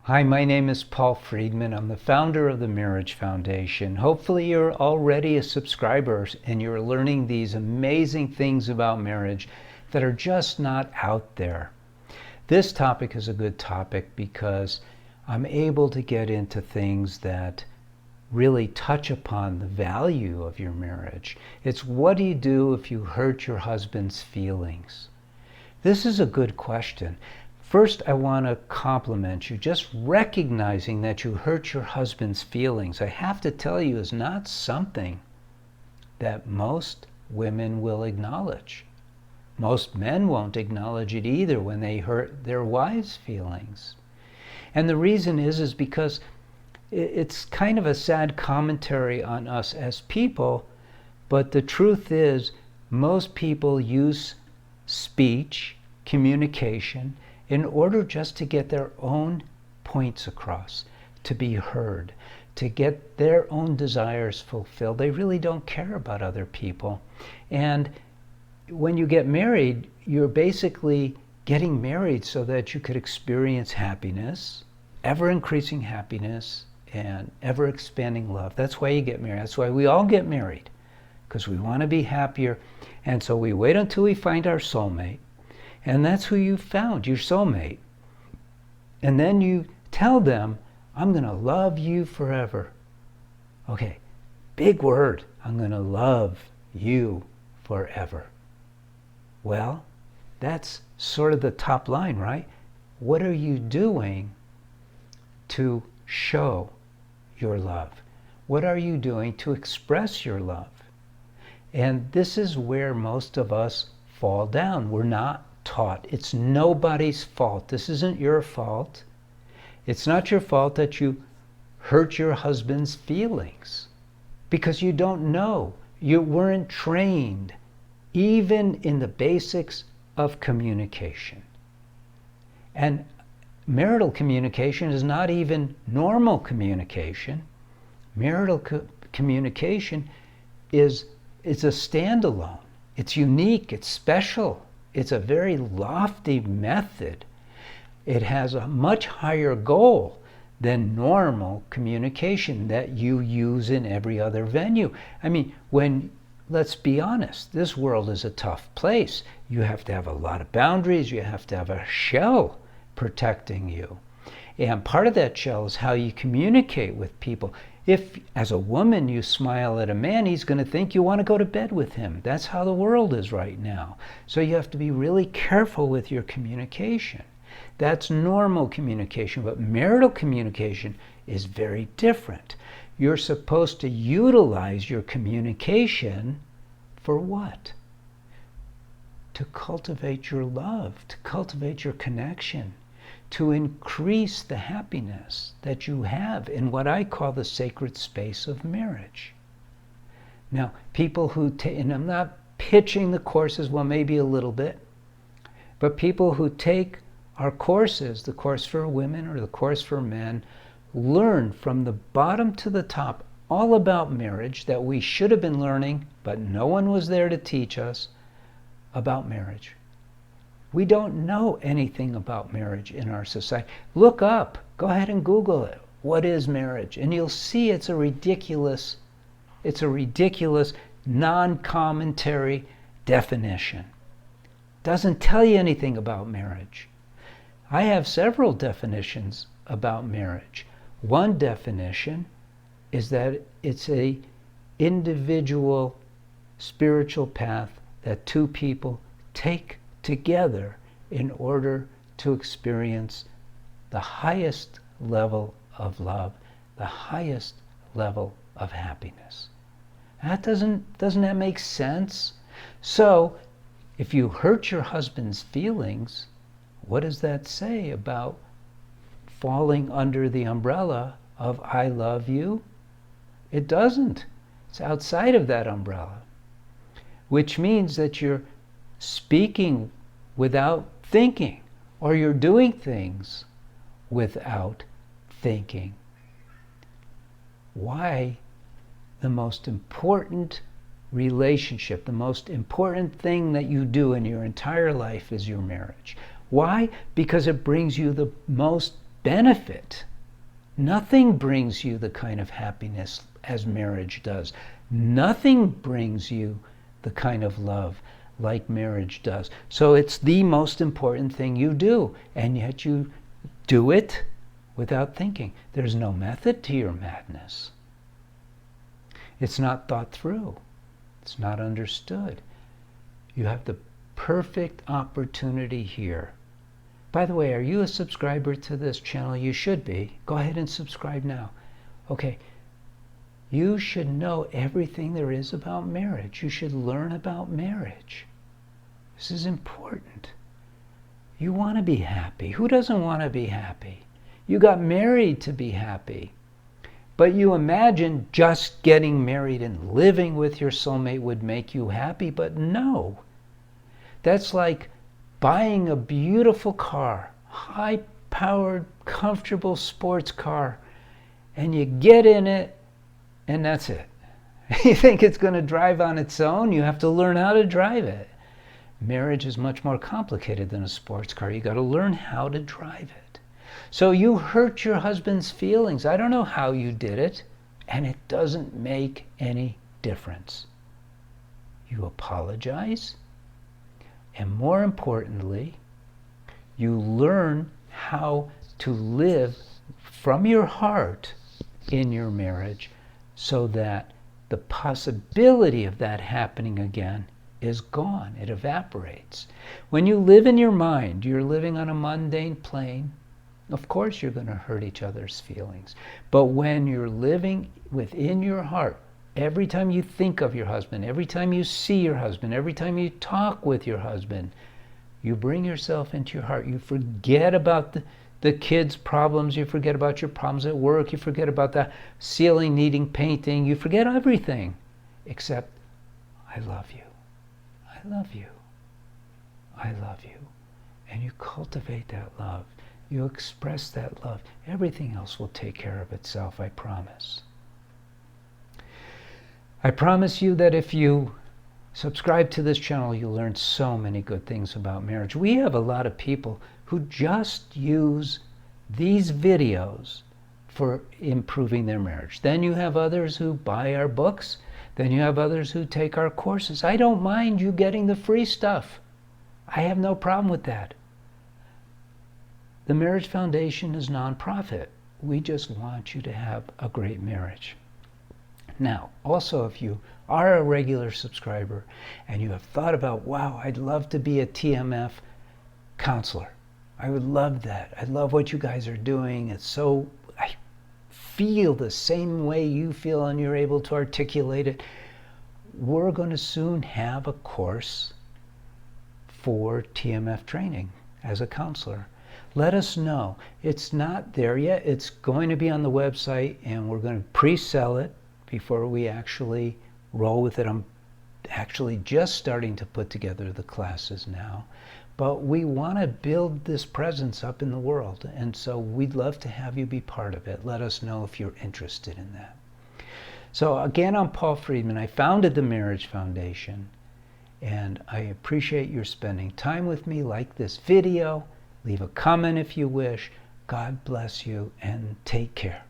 Hi, my name is Paul Friedman. I'm the founder of the Marriage Foundation. Hopefully you're already a subscriber and you're learning these amazing things about marriage that are just not out there. This topic is a good topic because I'm able to get into things that really touch upon the value of your marriage. It's what do you do if you hurt your husband's feelings? This is a good question. First, I want to compliment you. Just recognizing that you hurt your husband's feelings, I have to tell you, is not something that most women will acknowledge. Most men won't acknowledge it either when they hurt their wives' feelings. And the reason is because it's kind of a sad commentary on us as people, but the truth is most people use speech, communication, in order just to get their own points across, to be heard, to get their own desires fulfilled. They really don't care about other people. And when you get married, you're basically getting married so that you could experience happiness, ever-increasing happiness, and ever-expanding love. That's why you get married. That's why we all get married, because we want to be happier. And so we wait until we find our soulmate. And that's who you found, your soulmate. And then you tell them, I'm going to love you forever. Okay, big word. I'm going to love you forever. Well, that's sort of the top line, right? What are you doing to show your love? What are you doing to express your love? And this is where most of us fall down. We're not taught. It's nobody's fault. This isn't your fault. It's not your fault that you hurt your husband's feelings because you don't know. You weren't trained even in the basics of communication. And marital communication is not even normal communication. Marital communication is a standalone. It's unique. It's special. It's a very lofty method. It has a much higher goal than normal communication that you use in every other venue. I mean, let's be honest, this world is a tough place. You have to have a lot of boundaries. You have to have a shell protecting you. And part of that shell is how you communicate with people. If, as a woman, you smile at a man, he's going to think you want to go to bed with him. That's how the world is right now. So you have to be really careful with your communication. That's normal communication, but marital communication is very different. You're supposed to utilize your communication for what? To cultivate your love, to cultivate your connection, to increase the happiness that you have in what I call the sacred space of marriage. Now, people who and I'm not pitching the courses, well, maybe a little bit, but people who take our courses, the course for women or the course for men, learn from the bottom to the top all about marriage that we should have been learning, but no one was there to teach us about marriage. We don't know anything about marriage in our society. Look up, go ahead and Google it. What is marriage? And you'll see it's a ridiculous non-commentary definition. Doesn't tell you anything about marriage. I have several definitions about marriage. One definition is that it's a individual spiritual path that two people take together in order to experience the highest level of love, the highest level of happiness. Doesn't that make sense? So, if you hurt your husband's feelings, what does that say about falling under the umbrella of I love you? It doesn't. It's outside of that umbrella, which means that you're speaking without thinking, or you're doing things without thinking. Why the most important relationship, the most important thing that you do in your entire life is your marriage? Why? Because it brings you the most benefit. Nothing brings you the kind of happiness as marriage does. Nothing brings you the kind of love like marriage does. So it's the most important thing you do, and yet you do it without thinking. There's no method to your madness. It's not thought through. It's not understood. You have the perfect opportunity here. By the way, are you a subscriber to this channel? You should be. Go ahead and subscribe now. Okay. You should know everything there is about marriage. You should learn about marriage. This is important. You want to be happy. Who doesn't want to be happy? You got married to be happy. But you imagine just getting married and living with your soulmate would make you happy, but no. That's like buying a beautiful car, high-powered, comfortable sports car, and you get in it, and that's it. You think it's going to drive on its own? You have to learn how to drive it. Marriage is much more complicated than a sports car. You got to learn how to drive it. So you hurt your husband's feelings. I don't know how you did it, and it doesn't make any difference. You apologize, and more importantly, you learn how to live from your heart in your marriage so that the possibility of that happening again is gone. It evaporates. When you live in your mind, you're living on a mundane plane. Of course you're going to hurt each other's feelings. But when you're living within your heart, every time you think of your husband, every time you see your husband, every time you talk with your husband, you bring yourself into your heart. You forget about the kids' problems. You forget about your problems at work. You forget about the ceiling needing painting. You forget everything except, I love you. I love you. I love you. And you cultivate that love. You express that love. Everything else will take care of itself, I promise. I promise you that if you subscribe to this channel, you'll learn so many good things about marriage. We have a lot of people who just use these videos for improving their marriage. Then you have others who buy our books. Then you have others who take our courses. I don't mind you getting the free stuff. I have no problem with that. The Marriage Foundation is nonprofit. We just want you to have a great marriage. Now, also, if you are a regular subscriber and you have thought about, wow, I'd love to be a TMF counselor. I would love that. I love what you guys are doing. I feel the same way you feel and you're able to articulate it. We're going to soon have a course for TMF training as a counselor. Let us know. It's not there yet. It's going to be on the website, and we're going to pre-sell it before we actually roll with it. I'm actually just starting to put together the classes now. But we want to build this presence up in the world, and so we'd love to have you be part of it. Let us know if you're interested in that. So again, I'm Paul Friedman. I founded the Marriage Foundation, and I appreciate your spending time with me. Like this video, leave a comment if you wish. God bless you, and take care.